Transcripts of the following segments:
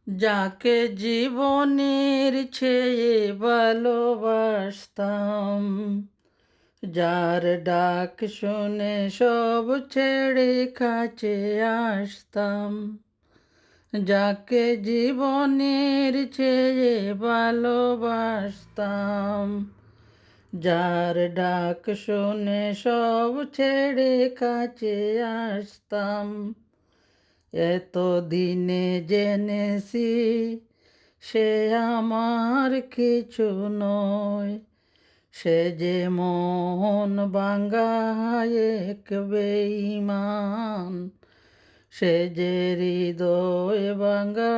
যাকে জীবনের চেয়ে ভালোবাসতাম, যার ডাক শুনে সব ছেড়ে কাছে আসতাম, যাকে জীবনের চেয়ে ভালোবাসতাম, যার ডাক শুনে সব ছেড়ে কাছে আসতাম, এতদিনে জেনেছি সে আমার কিছু নয়, সে যে মন ভাঙা এক বেঈমান, সে যে হৃদয় ভাঙা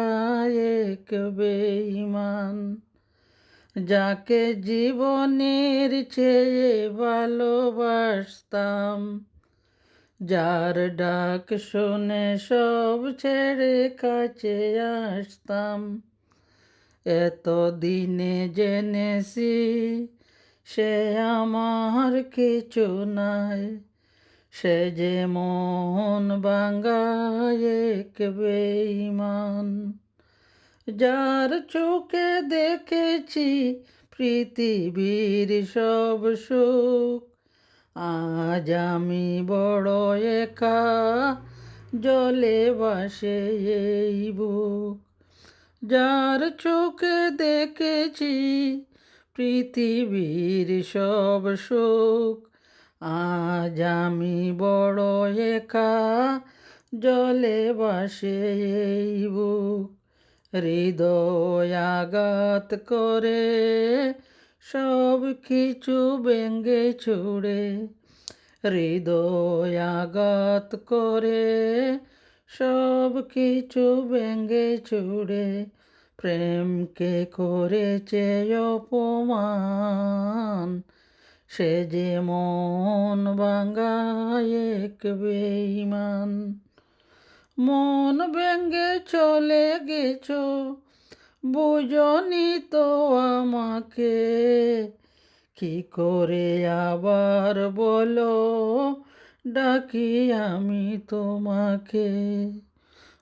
এক বেঈমান। যাকে জীবনের চেয়ে ভালোবাসতাম, যার ডাক শুনে সব ছেড়ে কাছে আসতাম, এতদিনে জেনেছি সে আমার কিছু নাই, সে যে মন ভাঙা এক বেঈমান। যার চোখে দেখেছি পৃথিবীর সব সুখ, আজ আমি বড় একা, জলে ভাসে এই বুক। যার চোখে দেখেছি পৃথিবীর সব সুখ, আজ আমি বড় একা, জলে ভাসে এই বুক। হৃদয় আঘাত করে সব কিছু ভেঙে ছুড়ে, হৃদয় আঘাত করে সব কিছু ভেঙে ছুড়ে, প্রেমকে করেছে অপমান, সে যে মন ভাঙা এক বেঈমান। মন ভেঙে চলে গেছো, বুঝনি তো আমাকে, কি করে আবার বলো ডাকি আমি তোমাকে।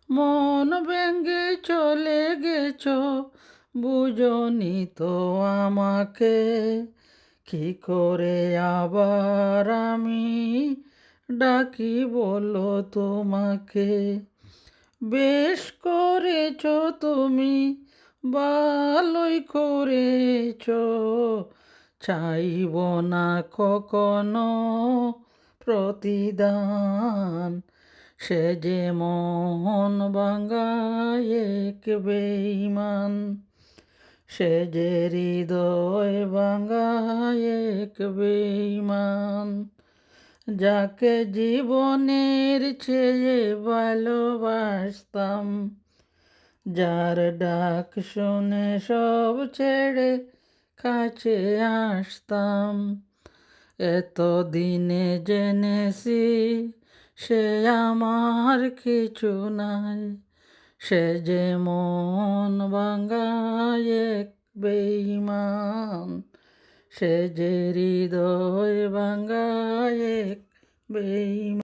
মন ভেঙে চলে গেছো, বুঝনি তো আমাকে, কি করে আবার আমি ডাকি বলো তোমাকে। বেশ করেছো তুমি, ভালোই করেছো, চাইব না কখনো প্রতিদান, সে যে মন ভাঙা এক বেঈমান, সে যে হৃদয় ভাঙা এক বেঈমান। যাকে জীবনের চেয়ে ভালোবাসতাম, যার ডাক শুনে সব ছেড়ে কাছে আসতাম, এতদিনে জেনেছি সে আমার কিছু নাই, সে যে মন ভাঙা এক বেঈমান, সে যে হৃদয় ভাঙা এক বেঈমান।